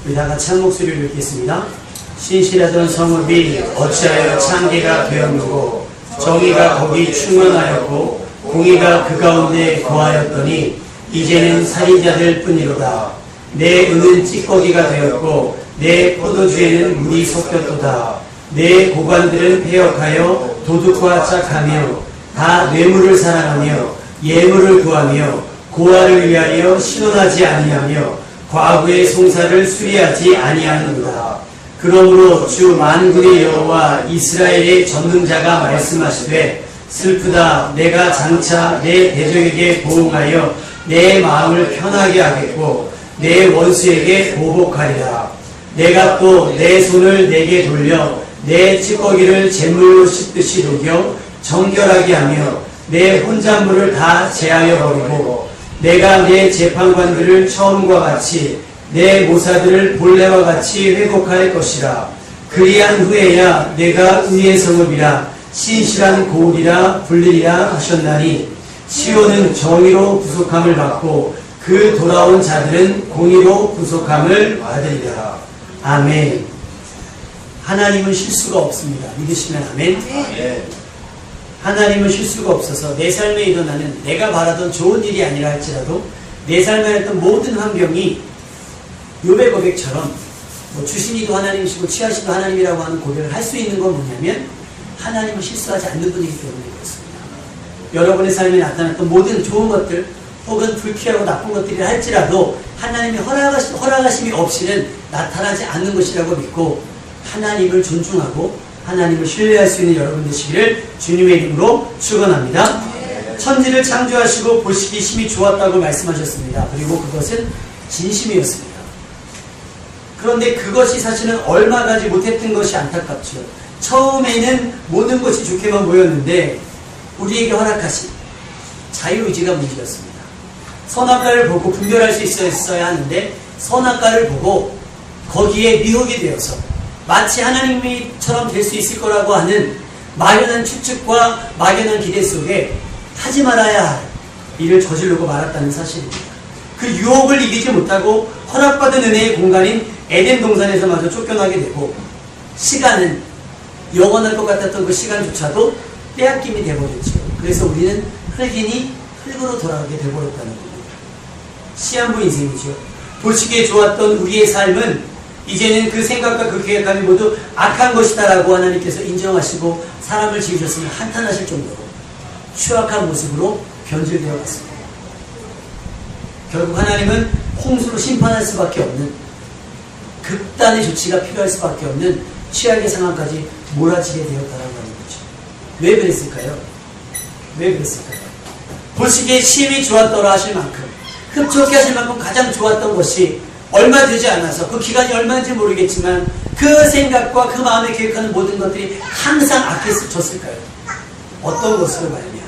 우리 다 같이 한 목소리를 읽겠습니다. 신실하던 성읍이 어찌하여 창기가 되었느고 정의가 거기 충만하였고 공의가 그 가운데 거하였더니 이제는 살인자들 뿐이로다. 내 은은 찌꺼기가 되었고 내 포도주에는 물이 섞였도다. 내 고관들은 폐역하여 도둑과 짝하며 다 뇌물을 사랑하며 예물을 구하며 고아를 위하여 신원하지 아니하며 과부의 송사를 수리하지 아니하는도다. 그러므로 주 만군의 여호와 이스라엘의 전능자가 말씀하시되 슬프다. 내가 장차 내 대적에게 보응하여 내 마음을 편하게 하겠고 내 원수에게 보복하리라. 내가 또 내 손을 내게 돌려 내 찌꺼기를 제물로 씻듯이 녹여 정결하게 하며 내 혼잣물을 다 제하여 버리고 내가 내 재판관들을 처음과 같이 내 모사들을 본래와 같이 회복할 것이라. 그리한 후에야 내가 의의 성읍이라 신실한 고울이라 불리리라 하셨나니 시온은 정의로 부속함을 받고 그 돌아온 자들은 공의로 부속함을 받으리라. 아멘. 하나님은 실수가 없습니다. 믿으시면 아멘. 하나님은 실수가 없어서 내 삶에 일어나는 내가 바라던 좋은 일이 아니라 할지라도 내 삶에 했던 모든 환경이 욥의 고백처럼 주신이도 하나님이시고 취하시도 하나님이라고 하는 고백을 할 수 있는 건 뭐냐면 하나님은 실수하지 않는 분이기 때문에 그렇습니다. 여러분의 삶에 나타났던 모든 좋은 것들 혹은 불쾌하고 나쁜 것들이 할지라도 하나님의 허락하심이 없이는 나타나지 않는 것이라고 믿고 하나님을 존중하고 하나님을 신뢰할 수 있는 여러분 되시기를 주님의 이름으로 축원합니다. 천지를 창조하시고 보시기 심히 좋았다고 말씀하셨습니다. 그리고 그것은 진심이었습니다. 그런데 그것이 사실은 얼마 가지 못했던 것이 안타깝죠. 처음에는 모든 것이 좋게만 보였는데 우리에게 허락하신 자유의지가 문제였습니다. 선악과를 보고 분별할 수 있어야 하는데 선악과를 보고 거기에 미혹이 되어서 마치 하나님처럼 될 수 있을 거라고 하는 막연한 추측과 막연한 기대 속에 하지 말아야 할 일을 저지르고 말았다는 사실입니다. 그 유혹을 이기지 못하고 허락받은 은혜의 공간인 에덴 동산에서마저 쫓겨나게 되고 시간은 영원할 것 같았던 그 시간조차도 빼앗김이 되어버렸죠. 그래서 우리는 흙이니 흙으로 돌아가게 되어버렸다는 겁니다. 시한부 인생이죠. 보시기에 좋았던 우리의 삶은 이제는 그 생각과 그 계획감이 모두 악한 것이다라고 하나님께서 인정하시고 사람을 지으셨으면 한탄하실 정도로 추악한 모습으로 변질되어 갔습니다. 결국 하나님은 홍수로 심판할 수밖에 없는 극단의 조치가 필요할 수밖에 없는 최악의 상황까지 몰아치게 되었다라고 하는 거죠. 왜 그랬을까요? 왜 그랬을까요? 보시기에 심히 좋았더라 하실 만큼 흡족해 하실 만큼 가장 좋았던 것이 얼마 되지 않아서 그 기간이 얼마인지 모르겠지만 그 생각과 그 마음에 계획하는 모든 것들이 항상 악해졌을까요? 어떤 것으로 말이냐?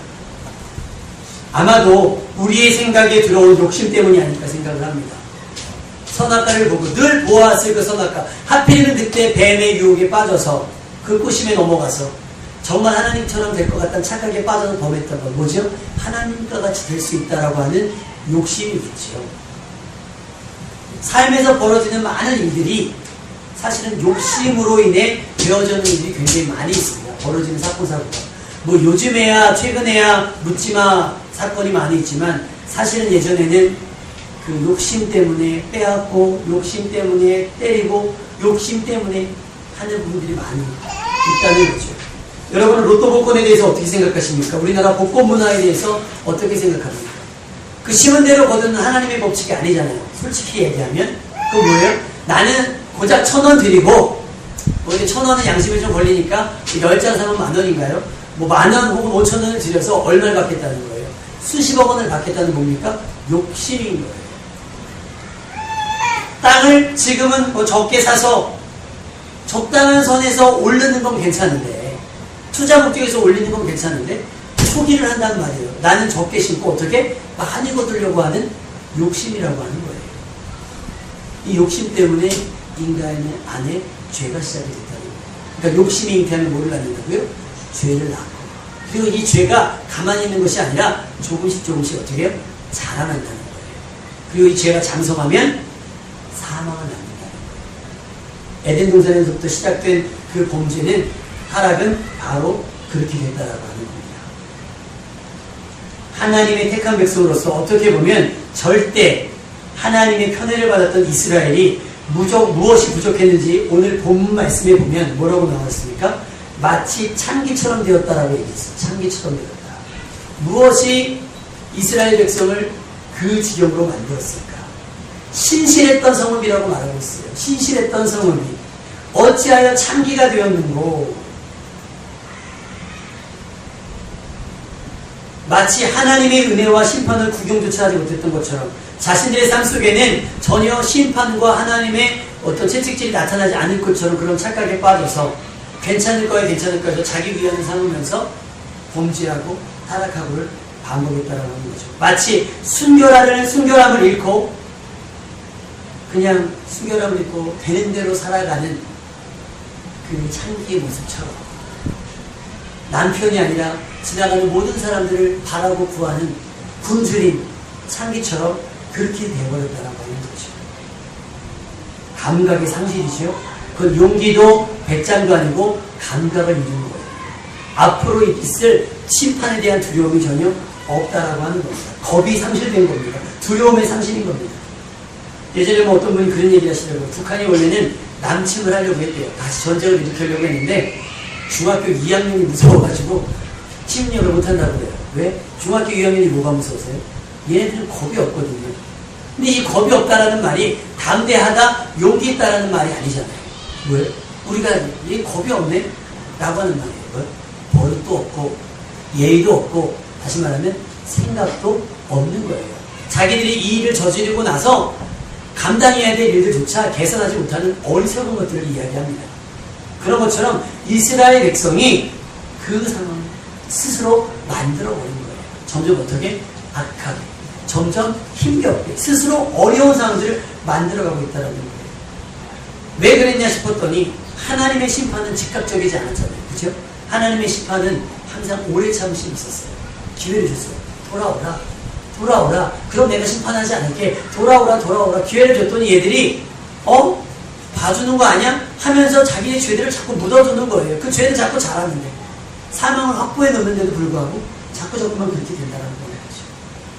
아마도 우리의 생각에 들어온 욕심 때문이 아닐까 생각을 합니다. 선악과를 보고 늘 보았을 그 선악과 하필이면 그때 뱀의 유혹에 빠져서 그 꼬심에 넘어가서 정말 하나님처럼 될 것 같다는 착각에 빠져서 범했던 건 뭐죠? 하나님과 같이 될 수 있다라고 하는 욕심이겠죠. 삶에서 벌어지는 많은 일들이 사실은 욕심으로 인해 되어지는 일들이 굉장히 많이 있습니다. 벌어지는 사건, 사고가. 뭐 요즘에야 최근에야 묻지마 사건이 많이 있지만 사실은 예전에는 그 욕심 때문에 빼앗고 욕심 때문에 때리고 욕심 때문에 하는 부분들이 많이 있다는 거죠. 여러분은 로또 복권에 대해서 어떻게 생각하십니까? 우리나라 복권 문화에 대해서 어떻게 생각합니까? 그 심은 대로 거두는 하나님의 법칙이 아니잖아요. 솔직히 얘기하면 그거 뭐예요? 나는 고작 1,000원 드리고 뭐 이제 1,000원은 양심에 좀 걸리니까 10장 사면 10,000원인가요? 뭐 10,000원 혹은 5,000원을 들여서 얼마를 받겠다는 거예요? 수십억 원을 받겠다는 뭡니까? 욕심인 거예요. 땅을 지금은 뭐 적게 사서 적당한 선에서 오르는 건 괜찮은데 투자 목적에서 올리는 건 괜찮은데 초기를 한다는 말이에요. 나는 적게 심고 어떻게 많이 거두려고 하는 욕심이라고 하는 거예요. 이 욕심 때문에 인간의 안에 죄가 시작이 됐다는 거예요. 그러니까 욕심이 잉태하면 뭐를 낳는다고요? 죄를 낳고 그리고 이 죄가 가만히 있는 것이 아니라 조금씩 어떻게 해요? 자라난다는 거예요. 그리고 이 죄가 장성하면 사망을 낳는다는 거예요. 에덴 동산에서부터 시작된 그 범죄는, 타락은 바로 그렇게 됐다라고 하는 겁니다. 하나님의 택한 백성으로서 어떻게 보면 절대 하나님의 편애를 받았던 이스라엘이 무엇이 부족했는지 오늘 본문 말씀에 보면 뭐라고 나왔습니까? 마치 창기처럼 되었다라고 얘기했어요. 창기처럼 되었다. 무엇이 이스라엘 백성을 그 지경으로 만들었을까? 신실했던 성읍이라고 말하고 있어요. 신실했던 성읍이 어찌하여 창기가 되었는고? 마치 하나님의 은혜와 심판을 구경조차 하지 못했던 것처럼 자신들의 삶 속에는 전혀 심판과 하나님의 어떤 채찍질이 나타나지 않을 것처럼 그런 착각에 빠져서 괜찮을 거야 해서 자기 위안을 삼으면서 범죄하고 타락하고를 반복했다라고 하는 거죠. 마치 순결하려는 순결함을 잃고 그냥 순결함을 잃고 되는 대로 살아가는 그 창기의 모습처럼 남편이 아니라 지나가는 모든 사람들을 바라고 구하는 굶주린 창기처럼 그렇게 되어버렸다라고 하는 거죠. 감각의 상실이죠. 그건 용기도 배짱도 아니고 감각을 잃은 거예요. 앞으로 있을 심판에 대한 두려움이 전혀 없다라고 하는 겁니다. 겁이 상실된 겁니다. 두려움의 상실인 겁니다. 예전에 어떤 분이 그런 얘기 하시더라고요. 북한이 원래는 남침을 하려고 했대요. 다시 전쟁을 일으키려고 했는데 중학교 2학년이 무서워가지고 침략을 못한다고 그래요. 왜? 중학교 2학년이 뭐가 무서우세요? 얘네들은 겁이 없거든요. 근데 이 겁이 없다라는 말이 담대하다, 용기 있다라는 말이 아니잖아요. 왜? 우리가 얘 겁이 없네? 라고 하는 말이에요. 왜? 버릇도 없고 예의도 없고 다시 말하면 생각도 없는 거예요. 자기들이 이 일을 저지르고 나서 감당해야 될 일들조차 개선하지 못하는 어리석은 것들을 이야기합니다. 그런 것처럼 이스라엘 백성이 그 상황을 스스로 만들어버린 거예요. 점점 어떻게? 악하게, 점점 힘겹게 스스로 어려운 상황들을 만들어가고 있다는 거예요. 왜 그랬냐 싶었더니 하나님의 심판은 즉각적이지 않았잖아요. 그죠? 하나님의 심판은 항상 오래 참으심이 있었어요. 기회를 줬어요. 돌아오라. 돌아오라. 그럼 내가 심판하지 않을게. 돌아오라. 돌아오라. 기회를 줬더니 얘들이 봐주는 거 아니야? 하면서 자기의 죄들을 자꾸 묻어두는 거예요. 그 죄는 자꾸 잘하는데 사망을 확보해 놓는데도 불구하고 자꾸만 그렇게 된다는 거예요.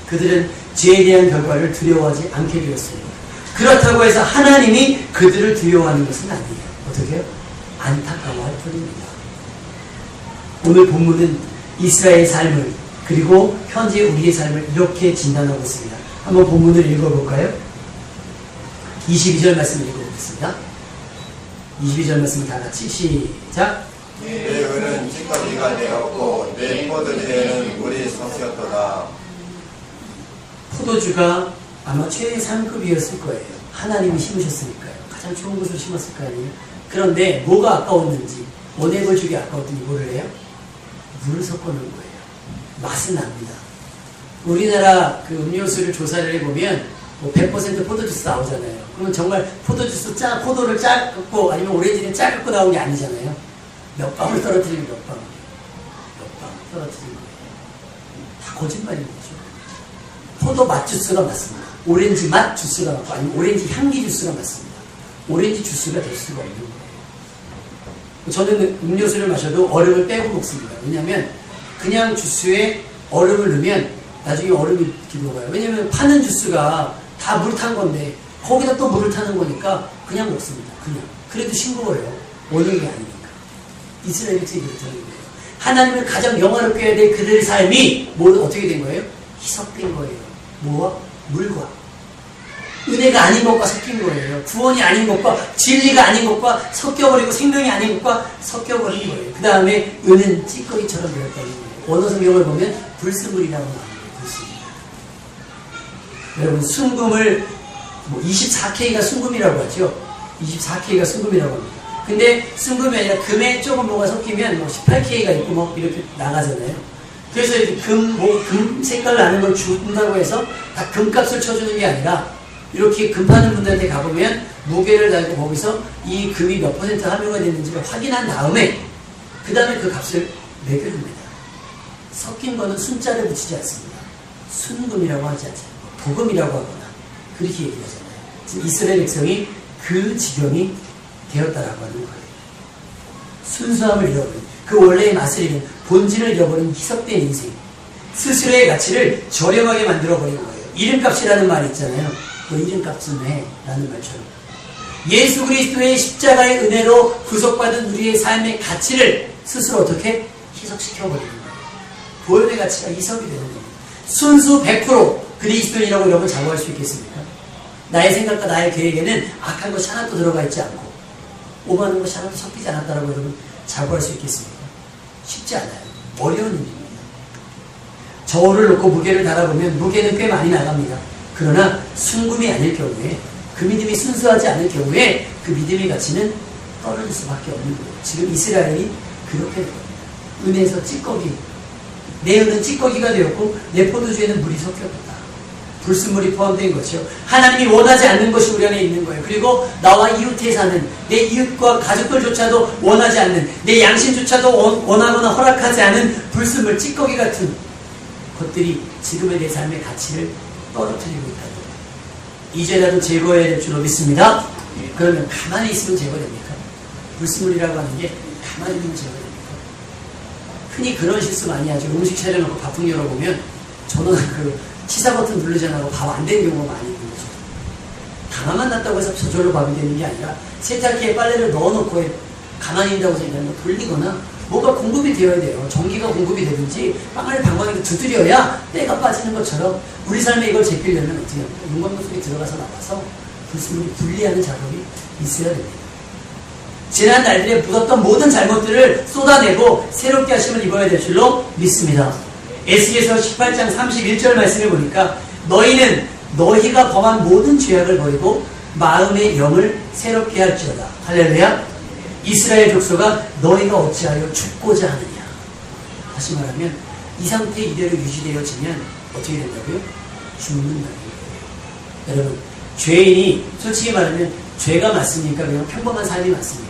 그들은 죄에 대한 결과를 두려워하지 않게 되었습니다. 그렇다고 해서 하나님이 그들을 두려워하는 것은 아니에요. 어떻게 해요? 안타까워할 뿐입니다. 오늘 본문은 이스라엘의 삶을 그리고 현재 우리의 삶을 이렇게 진단하고 있습니다. 한번 본문을 읽어볼까요? 22절 말씀 읽어보겠습니다. 22절 말씀 다 같이 시작. 내 은은 찌꺼기가 되었고 내 포도주에는 물이 섞였도다. 포도주가 아마 최상급이었을 거예요. 하나님이 심으셨으니까요. 가장 좋은 것을 심었을 거 아니에요. 그런데 뭐가 아까웠는지, 원액을 주기 아까웠더니 뭐를 해요? 물을 섞어놓은 거예요. 맛은 납니다. 우리나라 그 음료수를 조사를 해보면 100% 포도주스 나오잖아요. 그러면 정말 포도주스 포도를 짜 긋고 아니면 오렌지를 짜 긋고 나온 게 아니잖아요. 몇 방울 떨어뜨리면 몇 방울 떨어뜨리는 거예요. 다 거짓말인 거죠. 포도 맛 주스가 맞습니다. 오렌지 맛 주스가 맞고 아니면 오렌지 향기 주스가 맞습니다. 오렌지 주스가 될 수가 없는 거예요. 저는 음료수를 마셔도 얼음을 빼고 먹습니다. 왜냐하면 그냥 주스에 얼음을 넣으면 나중에 얼음이 이렇게 녹아요. 왜냐하면 파는 주스가 다 물 탄 건데 거기다 또 물을 타는 거니까 그냥 먹습니다. 그냥. 그래도 싱거워요. 원액이 아니니까. 이스라엘 백성이 그렇다는 거예요. 하나님을 가장 영화롭게 해야 될 그들의 삶이 어떻게 된 거예요? 희석된 거예요. 뭐와? 물과. 은혜가 아닌 것과 섞인 거예요. 구원이 아닌 것과 진리가 아닌 것과 섞여버리고 생명이 아닌 것과 섞여버린 거예요. 그 다음에 은은 찌꺼기처럼 되었다는 거예요. 원어 성경을 보면 불순물이라고 나옵니다. 불순물. 여러분 순금을 24K가 순금이라고 하죠. 24K가 순금이라고 합니다. 근데 순금이 아니라 금에 조금 뭐가 섞이면 18K가 있고 이렇게 나가잖아요. 그래서 이렇게 금 색깔 나는 걸 준다고 해서 다 금값을 쳐주는 게 아니라 이렇게 금 파는 분들한테 가보면 무게를 달고 거기서 이 금이 몇 % 함유가 됐는지를 확인한 다음에 그 다음에 그 값을 매겨줍니다. 섞인 거는 순자를 붙이지 않습니다. 순금이라고 하지 않잖아요. 도금이라고 하거나 그렇게 얘기하잖아요. 지금 이스라엘 백성이 그 지경이 되었다라고 하는 거예요. 순수함을 잃어버린, 그 원래의 맛을 잃은, 본질을 잃어버린 희석된 인생. 스스로의 가치를 저렴하게 만들어버린 거예요. 이름값이라는 말이 있잖아요. 너 이름값은 해 라는 말처럼. 예수 그리스도의 십자가의 은혜로 구속받은 우리의 삶의 가치를 스스로 어떻게 희석시켜버리는 거예요. 보혈의 가치가 희석이 되는 겁니다. 순수 100% 그리스도인이라고 여러분 자부할 수 있겠습니까? 나의 생각과 나의 계획에는 악한 것이 하나도 들어가 있지 않고 오만한 것이 하나도 섞이지 않았다라고 여러분 자부할 수 있겠습니까? 쉽지 않아요. 어려운 일입니다. 저울을 놓고 무게를 달아보면 무게는 꽤 많이 나갑니다. 그러나 순금이 아닐 경우에, 그 믿음이 순수하지 않을 경우에 그 믿음의 가치는 떨어질 수밖에 없는 거예요. 지금 이스라엘이 그렇게 된 겁니다. 은에서 찌꺼기, 내 은은 찌꺼기가 되었고 내 포도주에는 물이 섞였다. 불순물이 포함된 것이요. 하나님이 원하지 않는 것이 우리 안에 있는 거예요. 그리고 나와 이웃에 사는 내 이웃과 가족들조차도 원하지 않는, 내 양심조차도 원하거나 허락하지 않은 불순물, 찌꺼기 같은 것들이 지금의 내 삶의 가치를 떨어뜨리고 있다는 거예요. 이제라도 제거해야 될 줄로 믿습니다. 그러면 가만히 있으면 제거됩니까? 불순물이라고 하는 게 가만히 있으면 제거됩니까? 흔히 그런 실수 많이 하죠. 음식 차려놓고 밥통 열어보면 저는 치사 버튼 누르지 않고 밥 안 된 경우가 많이 있는 거죠. 가만만 놨다고 해서 저절로 밥이 되는 게 아니라 세탁기에 빨래를 넣어놓고 가만히 있다고 해서 그냥 돌리거나 뭐가 공급이 되어야 돼요. 전기가 공급이 되든지 빵을 방광에도 두드려야 때가 빠지는 것처럼 우리 삶에 이걸 제끼려면 어떻게 합니까? 윤곽로 속에 들어가서 나와서 불순물이 분리하는 작업이 있어야 됩니다. 지난 날들에 묻었던 모든 잘못들을 쏟아내고 새롭게 하심을 입어야 될 줄로 믿습니다. 에스겔서 18장 31절 말씀을 보니까 너희는 너희가 범한 모든 죄악을 버리고 마음의 영을 새롭게 할지어다. 할렐루야. 이스라엘 족속아 너희가 어찌하여 죽고자 하느냐. 다시 말하면 이 상태 이대로 유지되어지면 어떻게 된다고요? 죽는다는 거예요. 여러분, 죄인이 솔직히 말하면 죄가 맞습니까? 그냥 평범한 삶이 맞습니까?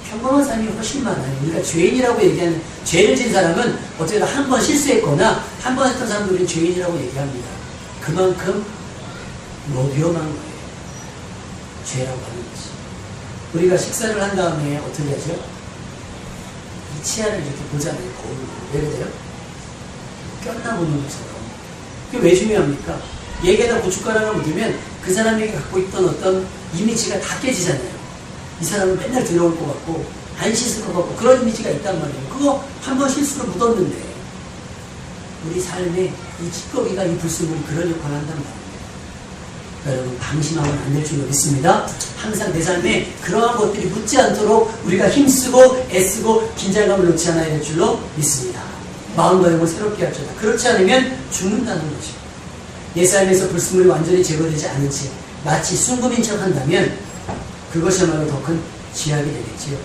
평범한 삶이 훨씬 많아요. 우리가 죄인이라고 얘기하는, 죄를 진 사람은 어떻게 한 번 실수했거나 한 번 했던 사람도 우리는 죄인이라고 얘기합니다. 그만큼 위험한 거예요. 죄라고 하는 것이. 우리가 식사를 한 다음에 어떻게 하죠? 이 치아를 이렇게 보잖아요. 거울로. 왜 그래요? 꼈나 보는 것처럼. 그게 왜 중요합니까? 얘에다 고춧가루를 묻으면 그 사람이 갖고 있던 어떤 이미지가 다 깨지잖아요. 이 사람은 맨날 들어올 것 같고 안 씻을 것 같고 그런 이미지가 있단 말이에요. 그거 한 번 실수로 묻었는데 우리 삶에 이 찌꺼기가, 이 불순물이 그런 역할을 한단 말이에요. 여러분, 방심하면 안 될 줄로 믿습니다. 항상 내 삶에 그러한 것들이 묻지 않도록 우리가 힘쓰고 애쓰고 긴장감을 놓지 않아야 될 줄로 믿습니다. 마음과 영을 새롭게 할지어다. 그렇지 않으면 죽는다는 것이죠. 내 삶에서 불순물이 완전히 제거되지 않은 채 마치 순금인 척 한다면 그것이야말로 더 큰 지약이 되겠지요.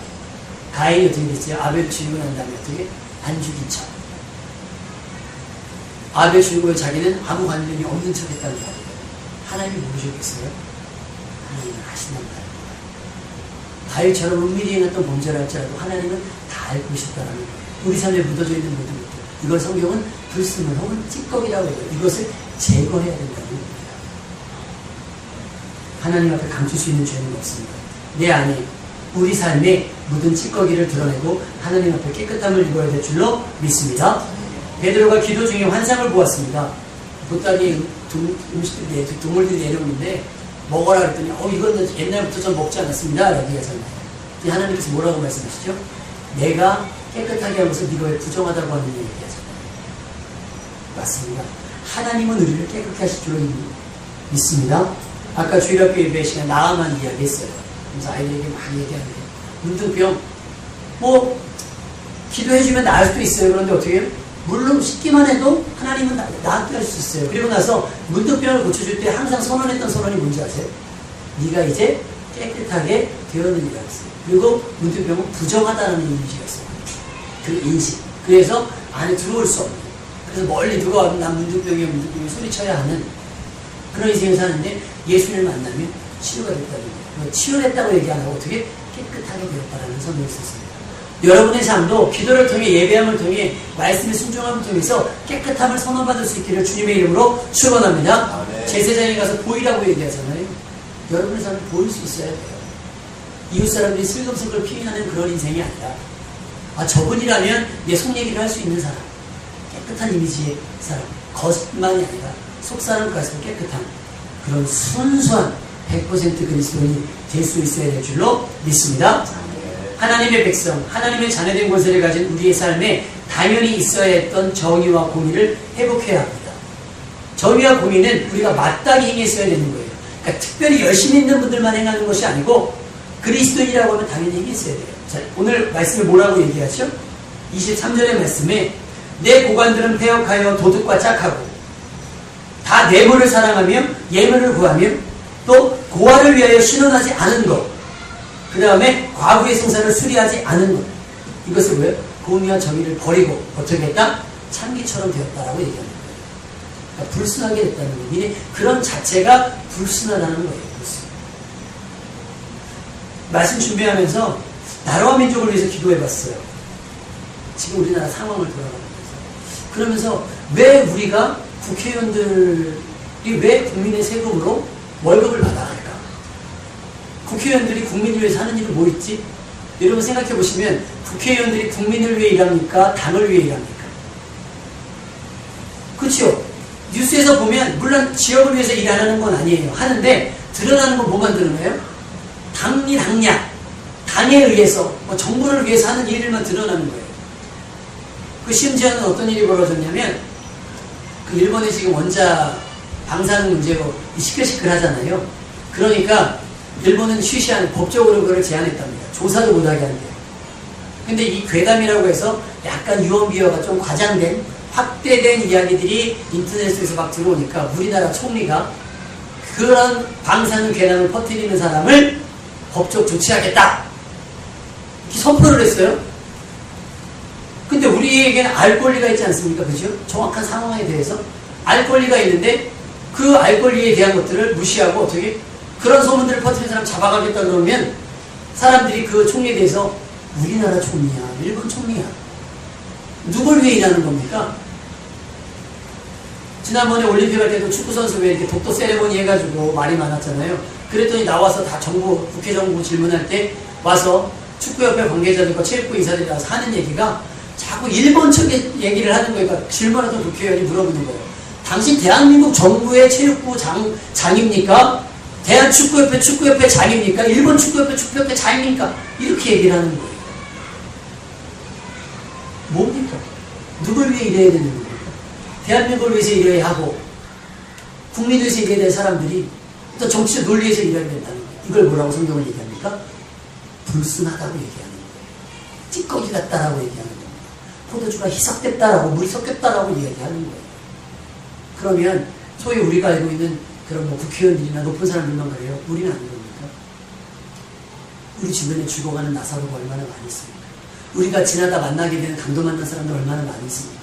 가인이 어떻게 됐어요? 아벨 죽이고 난 다음에 어떻게? 안 죽인 척. 아벨 죽이고 자기는 아무 관련이 없는 척 했다는 거예요. 하나님이 모르셨겠어요? 하나님은 아신단 말이에요. 다윗처럼 은밀히 행했던 범죄를 할지라도 하나님은 다 알고 계셨다는 거예요. 우리 삶에 묻어져 있는 모든 것들. 이걸 성경은 불순물 혹은 찌꺼기라고 해요. 이것을 제거해야 된다는 겁니다. 하나님 앞에 감출 수 있는 죄는 없습니다. 내 안에 우리 삶에 묻은 찌꺼기를 드러내고 하나님 앞에 깨끗함을 입어야 될 줄로 믿습니다. 베드로가 기도 중에 환상을 보았습니다. 보따리에 음식들이, 동물들이 내려오는데 먹어라 그랬더니 이건 옛날부터 좀 먹지 않았습니다 라고 얘기하잖아요. 하나님께서 뭐라고 말씀하시죠? 내가 깨끗하게 하면서 네가 왜 부정하다고 하는 얘기하잖아요. 맞습니다. 하나님은 우리를 깨끗하게 하실 줄로 믿습니다. 아까 주일학교 예배 시간 나아만 이야기했어요. 그래서 아이들에게 많이 얘기하는데 문둥병 기도해주면 나을 수도 있어요. 그런데 어떻게 해요? 물론 씻기만 해도 하나님은 낫게 할 수 있어요. 그리고 나서 문둥병을 고쳐줄 때 항상 선언했던 선언이 뭔지 아세요? 네가 이제 깨끗하게 되었느니라 했어요. 그리고 문둥병은 부정하다는 이미지가 있어요. 그 인식. 그래서 안에 들어올 수 없는. 그래서 멀리 누가 와도 난 문둥병이 소리쳐야 하는 그런 인생을 사는데 예수님을 만나면 치유가 됐다는 거예요. 치유됐다고 얘기 안 하고 어떻게 깨끗하게 되었다라는 선언을 썼습니다. 여러분의 삶도 기도를 통해 예배함을 통해 말씀의 순종함을 통해서 깨끗함을 선언받을 수 있기를 주님의 이름으로 축원합니다. 제사장에 가서 보이라고 얘기하잖아요. 여러분의 삶을 보일 수 있어야 돼요. 이웃 사람들이 슬금슬금 피해하는 그런 인생이 아니라 저분이라면 내 속 얘기를 할 수 있는 사람, 깨끗한 이미지의 사람, 겉만이 아니라 속 사람까지도 깨끗한 그런 순수한 100% 그리스도인이 될 수 있어야 될 줄로 믿습니다. 하나님의 백성, 하나님의 자녀된 권세를 가진 우리의 삶에 당연히 있어야 했던 정의와 공의를 회복해야 합니다. 정의와 공의는 우리가 마땅히 행했어야 되는 거예요. 그러니까 특별히 열심히 있는 분들만 행하는 것이 아니고 그리스도인이라고 하면 당연히 행했어야 돼요. 자, 오늘 말씀에 뭐라고 얘기하죠? 23절의 말씀에 내 고관들은 패역하여 도둑과 짝하고 다 내물을 사랑하며 예물을 구하며 또 고아를 위하여 신원하지 않은 것, 그 다음에 과부의 생사를 수리하지 않은 것, 이것을 뭐예요? 공의와 정의를 버리고 어떻게 했다? 창기처럼 되었다라고 얘기하는 거예요. 그러니까 불순하게 됐다는 거예요. 이게 그런 자체가 불순하다는 거예요. 불순. 말씀 준비하면서 나라와 민족을 위해서 기도해봤어요. 지금 우리나라 상황을 돌아가면서. 그러면서 왜 우리가 국회의원들이 왜 국민의 세금으로 월급을 받아야 할까? 국회의원들이 국민을 위해서 하는 일은 뭐 있지? 여러분 생각해 보시면 국회의원들이 국민을 위해 일합니까? 당을 위해 일합니까? 그렇죠? 뉴스에서 보면 물론 지역을 위해서 일 안 하는 건 아니에요. 하는데 드러나는 건 뭐만 드러나요? 당량, 당에 의해서 정부를 위해서 하는 일들만 드러나는 거예요. 그 심지어는 어떤 일이 벌어졌냐면 그 일본의 지금 원자 방사능 문제로 시끌시끌하잖아요. 그러니까 일본은 쉬쉬하는 법적으로 그걸 제한했답니다. 조사도 못하게 한대요. 근데 이 괴담이라고 해서 약간 유언비어가 좀 과장된 확대된 이야기들이 인터넷에서 막 들어오니까 우리나라 총리가 그런 방사능 괴담을 퍼뜨리는 사람을 법적 조치하겠다 이렇게 선포를 했어요. 근데 우리에게는 알 권리가 있지 않습니까? 그죠? 정확한 상황에 대해서 알 권리가 있는데 그 알 권리에 대한 것들을 무시하고 어떻게 그런 소문들을 퍼뜨리는 사람 잡아가겠다 그러면 사람들이 그 총리에 대해서 우리나라 총리야, 일본 총리야, 누굴 위해 일하는 겁니까? 지난번에 올림픽 할 때도 축구선수 왜 이렇게 독도 세레모니 해가지고 말이 많았잖아요. 그랬더니 나와서 다 정부, 국회 정부 질문할 때 와서 축구협회 관계자들과 체육부 이사들이 와서 하는 얘기가 자꾸 일본 측 얘기를 하는 거니까 질문하던 국회의원이 물어보는 거예요. 당신 대한민국 정부의 체육부 장입니까? 대한축구협회 장입니까? 일본 축구협회 장입니까? 이렇게 얘기를 하는 거예요. 뭡니까? 누굴 위해 일해야 되는 겁니까? 대한민국을 위해서 일해야 하고 국민을 위해서 일해야 될 사람들이 또 정치적 논리에서 일해야 된다는 거예요. 이걸 뭐라고 성경을 얘기합니까? 불순하다고 얘기하는 거예요. 찌꺼기 같다라고 얘기하는 겁니다. 포도주가 희석됐다라고 물이 섞였다라고 얘기하는 거예요. 그러면 소위 우리가 알고 있는 그런 국회의원들이나 높은 사람들만 그래요. 우리는 안 그럽니까? 우리 주변에 죽어가는 나사로가 얼마나 많이 있습니까? 우리가 지나다 만나게 되는 강도 만난 사람들 얼마나 많이 있습니까?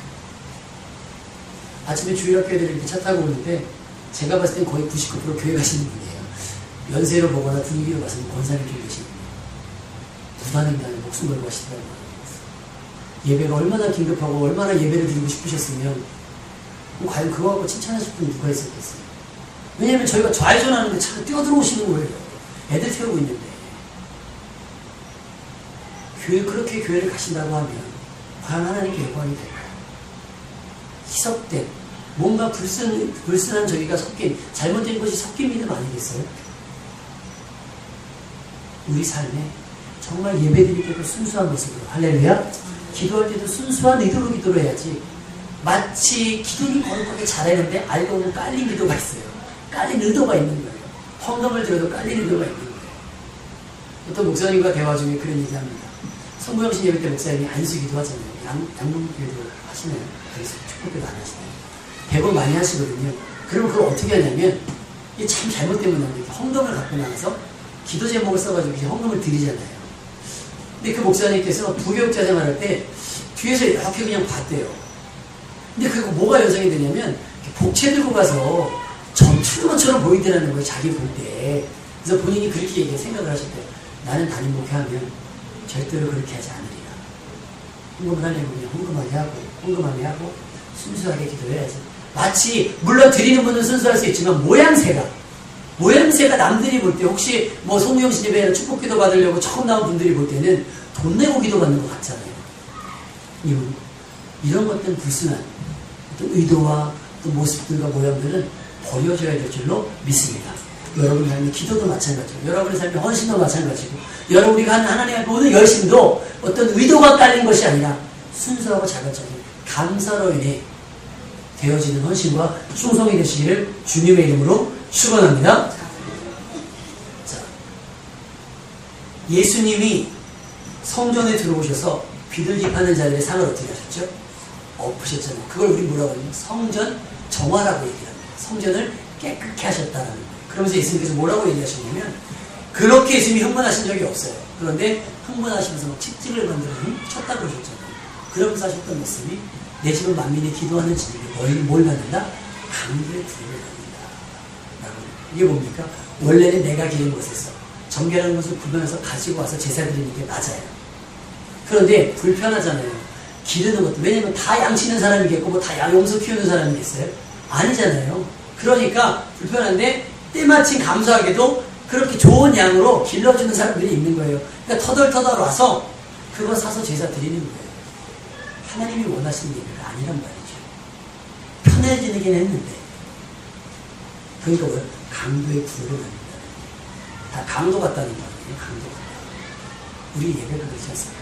아침에 주일학교 애들이 이렇게 차 타고 오는데 제가 봤을 땐 거의 99% 교회 가시는 분이에요. 연세로 보거나 분위기로 봐서는 권사님들 계시는 분이에요. 부단행단에 목숨 걸고 하시더라고요. 예배가 얼마나 긴급하고 얼마나 예배를 드리고 싶으셨으면 과연 그거 갖고 칭찬하실 분이 누가 있었겠어요? 왜냐면 저희가 좌회전하는데 차가 뛰어들어오시는 거예요. 애들 태우고 있는데. 그렇게 교회를 가신다고 하면 과연 하나님께 영광이 될까요? 희석된 뭔가 불순한 저기가 섞인 잘못된 것이 섞인 믿음 아니겠어요? 우리 삶에 정말 예배드릴 때도 순수한 모습으로 할렐루야, 기도할 때도 순수한 의도로 기도를 해야지. 마치 기도는 거룩하게 잘하는데 알고 보면 깔린 기도가 있어요. 깔린 의도가 있는 거예요. 헌금을 들어도 깔린 의도가 있는 거예요. 어떤 목사님과 대화 중에 그런 얘기합니다. 성부영신 예배 때 목사님이 안수기도 하잖아요. 양문기도 하시나요? 그래서 축복기도 안 하시나요? 대본 많이 하시거든요. 그러면 그걸 어떻게 하냐면 이게 참 잘못되면 안 돼요. 헌금을 갖고 나가서 기도 제목을 써가지고 이제 헌금을 드리잖아요. 근데 그 목사님께서 부교육자 생활할 때 뒤에서 이렇게 그냥 봤대요. 근데 그거 뭐가 연상이 되냐면 복채 들고 가서 점치는 것처럼 보이더라는 거예요. 자기 볼 때. 그래서 본인이 그렇게 생각을 하실 때 나는 담임 목회하면 절대로 그렇게 하지 않으리라. 헌금을 하려면 그냥 헌금하게 하고 순수하게 기도해야지. 마치 물론 드리는 분은 순수할 수 있지만 모양새가 모양새가 남들이 볼 때 혹시 뭐 송영신 예배나 축복기도 받으려고 처음 나온 분들이 볼 때는 돈 내고 기도 받는 것 같잖아요. 이런 것들은 불순한 어떤 의도와 또 모습들과 모양들은 버려져야 될 줄로 믿습니다. 여러분의 삶의 기도도 마찬가지고, 여러분의 삶의 헌신도 마찬가지고, 여러분이 하는 하나님의 모든 열심도 어떤 의도가 깔린 것이 아니라 순수하고 자발적인 감사로 인해 되어지는 헌신과 충성이 되시기를 주님의 이름으로 축원합니다. 자, 예수님이 성전에 들어오셔서 비둘기파는 자들의 상을 어떻게 하셨죠? 엎으셨잖아요. 그걸 우리 뭐라고 하냐면 성전 정화라고 얘기합니다. 성전을 깨끗게 하셨다라는 거예요. 그러면서 예수님께서 뭐라고 얘기하셨냐면, 그렇게 예수님이 흥분하신 적이 없어요. 그런데 흥분하시면서 막 책찍을 만들어 쳤다고 그러셨잖아요. 그러면서 하셨던 말씀이, 내 집은 만민이 기도하는 집인데 뭘 받는다? 강도의 부름을 받는다 라고. 이게 뭡니까? 원래는 내가 기른 것에서 정결한 것을 구별해서 가지고 와서 제사 드리는 게 맞아요. 그런데 불편하잖아요. 기르는 것도. 왜냐면 다 양치는 사람이겠고 뭐 다 용서 키우는 사람이겠어요? 아니잖아요. 그러니까 불편한데 때마침 감사하게도 그렇게 좋은 양으로 길러주는 사람들이 있는 거예요. 그러니까 터덜터덜 와서 그거 사서 제사 드리는 거예요. 하나님이 원하시는 예배가 아니란 말이죠. 편해지긴 했는데. 그러니까 뭐예요? 강도의 부를 받는다. 다 강도 같다는 말이에요. 강도 같다. 우리 예배가 그렇지 않습니까?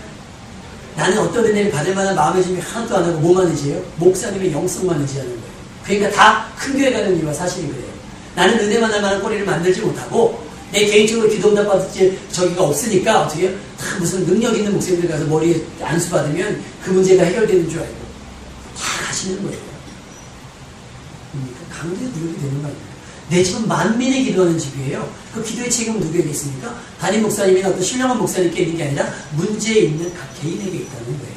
나는 어떤 은혜를 받을 만한 마음의 준비 하나도 안 하고 뭐만 의지해요? 목사님의 영성만 의지하는 거예요. 그러니까 다 큰 교회 가는 이유가 사실이 그래요. 나는 은혜만 할 만한 꼬리를 만들지 못하고 내 개인적으로 기도응답 받을 저기가 없으니까 어떻게 해요? 다 무슨 능력 있는 목사님들 가서 머리에 안수 받으면 그 문제가 해결되는 줄 알고 다 가시는 거예요. 그러니까 강도의 무력이 되는 거 아닙니까? 내 집은 만민이 기도하는 집이에요. 그 기도의 책임은 누구에게 있습니까? 담임 목사님이나 어떤 신령한 목사님께 있는 게 아니라 문제 있는 각 개인에게 있다는 거예요.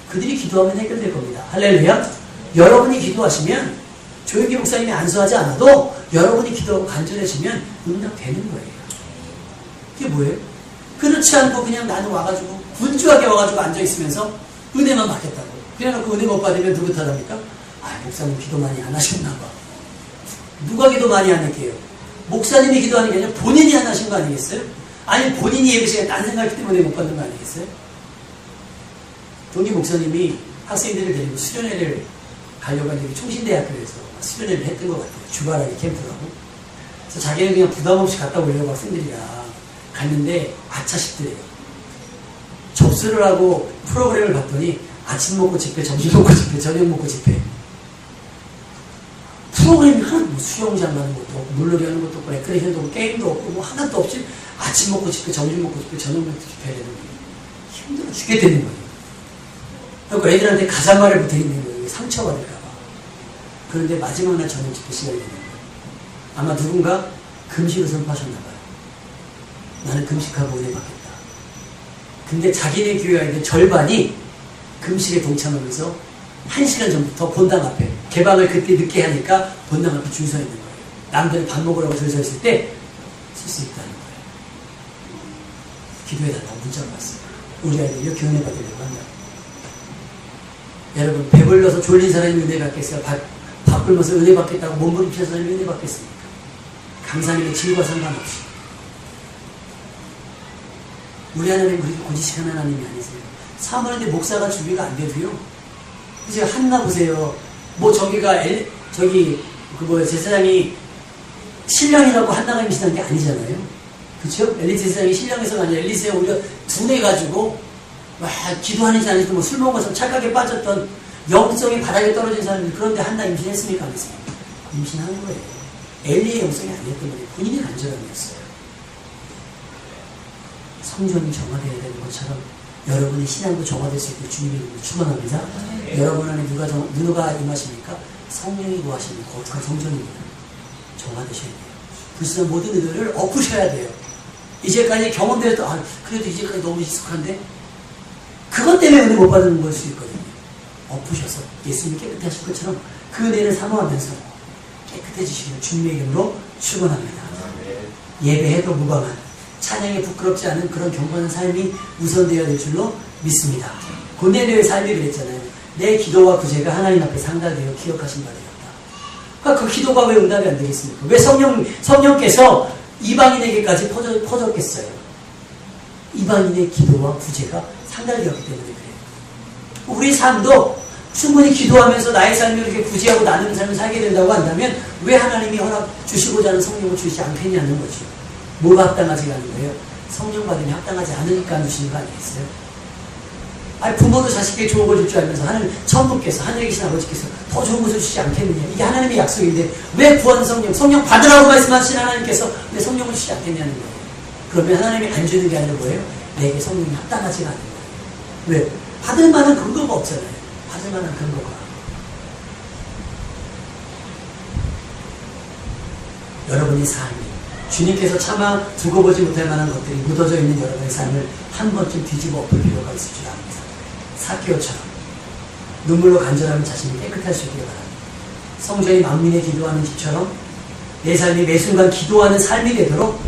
그들이 기도하면 해결될 겁니다. 할렐루야. 여러분이 기도하시면 조용기 목사님이 안수하지 않아도 여러분이 기도하고 간절해지면 응답되는 거예요. 그게 뭐예요? 그렇지 않고 그냥 나는 와가지고 분주하게 와가지고 앉아있으면서 은혜만 받겠다고 그래놓고 은혜 못 받으면 누구 탓합니까? 아, 목사님 기도 많이 안 하셨나 봐. 누가 기도 많이 안 할게요? 목사님이 기도하는 게 아니라 본인이 안 하신 거 아니겠어요? 아니 본인이 예배 시간에 딴 생각 때문에 못 받는 거 아니겠어요? 동기 목사님이 학생들을 데리고 수련회를 가려고 하는데 총신대학교에서 수련회를 했던 것 같아요. 주말하게 캠프라고. 그래서 자기는 그냥 부담 없이 갔다 오려고 학생들이랑 갔는데 아차 싶더래요. 접수를 하고 프로그램을 봤더니 아침 먹고 집회, 점심 먹고 집회, 저녁 먹고 집회. 프로그램이 하나도 뭐 수영장 가는 것도 없고 물놀이 하는 것도 없고 레크레이션도 없고 게임도 없고 뭐 하나도 없이 아침 먹고 집회, 점심 먹고 집회, 저녁 먹고 집회 해야 되는 거예요. 힘들어 죽겠다는 거예요. 그러니까 애들한테 가자말을 붙어있는 거예요. 상처받을까 봐. 그런데 마지막 날 저녁 집회 시간이 되는 거예요. 아마 누군가 금식을 선포하셨나 봐요. 나는 금식하고 은혜 받겠다. 근데 자기네 교회 아이들 절반이 금식에 동참하면서 1시간 전부터 본당 앞에 개방을 그때 늦게 하니까 본당 앞에 줄 서 있는 거예요. 남들이 밥 먹으라고 줄 서 있을 때 쓸 수 있다는 거예요. 기도해달라고 문자가 왔어요. 우리 아이들 이렇게 은혜 받으려고 한다. 여러분 배불러서 졸린 사람이 은혜 받겠어요? 밥 굶어서 은혜 받겠다고 몸부림치는 사람이 은혜 받겠습니까? 강사님의 질과 상관없이. 우리 하나님 그렇게 고지식한 하나님이 아니세요. 사모하는데 목사가 준비가 안 돼도요. 이제 한나 보세요. 뭐 저기가 제사장이 신령이라고 한나가 임신한 게 아니잖아요. 그렇죠? 엘리 제사장이 신령에서가 아니라 엘리세가 오히려 둔해가지고 와 기도하는 지 아니고 뭐 술 먹어서 착각에 빠졌던 영성이 바닥에 떨어진 사람이 그런데 한나 임신했습니까? 안 했습니까? 임신한 거예요. 엘리의 영성이 아니었던 거예요. 본인이 간절함이었어요. 성전이 정화되어야 되는 것처럼 여러분의 신앙도 정화될 수 있고 주님의 이름으로 축원합니다. 여러분 안에 누가 임하십니까? 성령이 거하시는 거룩한 성전입니다. 정화되셔야 돼요. 불순한 모든 의도를 엎으셔야 돼요. 이제까지 경험되었던 그래도 이제까지 너무 익숙한데 그것 때문에 은혜 못 받는 걸 수 있거든요. 엎으셔서 예수님이 깨끗해 하실 것처럼 그 은혜를 사모하면서 깨끗해지시기를 주님의 이름으로 축원합니다. 예배해도 무방한 찬양에 부끄럽지 않은 그런 경건한 삶이 우선되어야 될 줄로 믿습니다. 고넬료의 삶이 그랬잖아요. 내 기도와 구제가 하나님 앞에 상달되어 기억하신 바 되었다. 그러니까 그 기도가 왜 응답이 안 되겠습니까? 왜 성령께서 이방인에게까지 퍼졌겠어요? 이방인의 기도와 구제가 상달되었기 때문에 그래요. 우리 삶도 충분히 기도하면서 나의 삶을 이렇게 구제하고 나누는 삶을 살게 된다고 한다면 왜 하나님이 허락 주시고자 하는 성령을 주시지 않겠냐는 거죠. 뭐가 합당하지 않은 거예요? 성령 받으면 합당하지 않으니까 주시는 거 아니겠어요? 아니 부모도 자식에게 좋은 걸 줄 줄 알면서 하나님 천부께서 하늘에 계신 아버지께서 더 좋은 것을 주시지 않겠느냐. 이게 하나님의 약속인데 왜 구하는 성령 받으라고 말씀하신 하나님께서 왜 성령을 주시지 않겠냐는 거예요. 그러면 하나님이 안 주는 게 아니라 뭐예요? 내게 성령이 합당하지가 않는 거예요. 왜? 받을 만한 근거가 없잖아요. 받을 만한 근거가. 여러분의 삶이 주님께서 차마 두고 보지 못할 만한 것들이 묻어져 있는 여러분의 삶을 한 번쯤 뒤집어 엎을 필요가 있을 줄 압니다. 사케오처럼 눈물로 간절하면 자신이 깨끗할 수 있기를 바랍니다. 성전이 만민의 기도하는 집처럼 내 삶이 매 순간 기도하는 삶이 되도록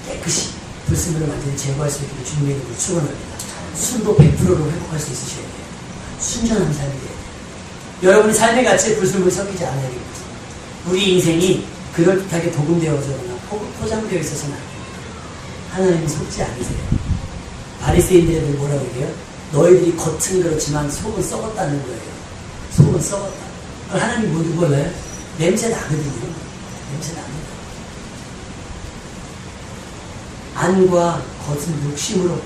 깨끗이 불순물을 완전히 제거할 수 있기를 주님의 이름으로 축원합니다. 순도 100%로 회복할 수 있으셔야 돼요. 순전한 삶이 돼요. 여러분의 삶의 가치에 불순물이 섞이지 않아야 됩니다. 우리 인생이 그럴듯하게 도금되어서거나 포장되어 있어서는 안 됩니다. 하나님은 속지 않으세요. 바리새인들에게 뭐라고 얘기해요? 너희들이 겉은 그렇지만 속은 썩었다는 거예요. 속은 썩었다. 하나님 뭐 몰라요? 냄새 나거든요. 냄새 납니다. 안과 겉은 욕심으로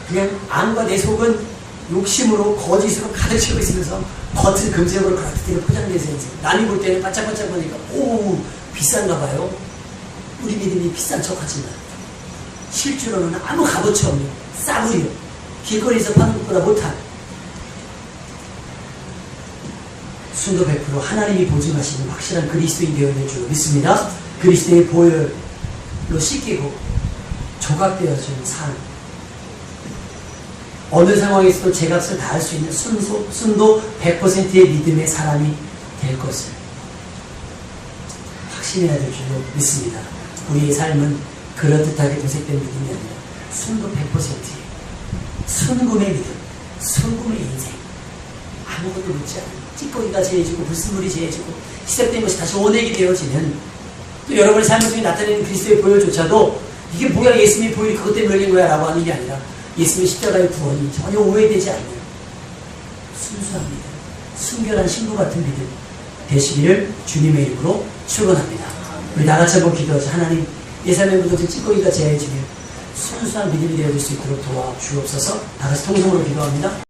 그냥 안과 내 속은 욕심으로 거짓으로 가득 채워 있으면서 겉은 금색으로 그렇게 포장되어 있어요. 남이 볼 때는 반짝반짝 보니까 오 비싼가 봐요. 우리 믿음이 비싼 척하지만 실제로는 아무 값어치 없는 싸구려 길거리에서 파는 것보다 못한 순도 100% 하나님이 보증하시는 확실한 그리스도인 되어야 될 줄로 믿습니다. 그리스도의 보혈로 씻기고 조각되어진 삶, 어느 상황에서도 제 값을 다할 수 있는 순도 100%의 믿음의 사람이 될 것을 확신해야 될 줄로 믿습니다. 우리의 삶은 그럴듯하게 도색된 믿음이 아니라 순도 100%의 순금의 믿음, 순금의 인생, 아무것도 묻지 않은 찌꺼기가 제해지고 불순물이 제해지고 희석된 것이 다시 원액이 되어지는, 또 여러분의 삶 중에 나타내는 그리스도의 보혈조차도 이게 뭐야 예수님의 보혈이 그것 때문에 열린 거야 라고 하는 게 아니라 예수님의 십자가의 구원이 전혀 오해되지 않는 순수한 믿음, 순결한 신부 같은 믿음 되시기를 주님의 이름으로 축원합니다. 우리 다같이 한번 기도하자. 하나님, 내 삶의 묻어진 찌꺼기가 제해지며 순수한 믿음이 되어질 수 있도록 도와주옵소서. 다같이 통성으로 기도합니다.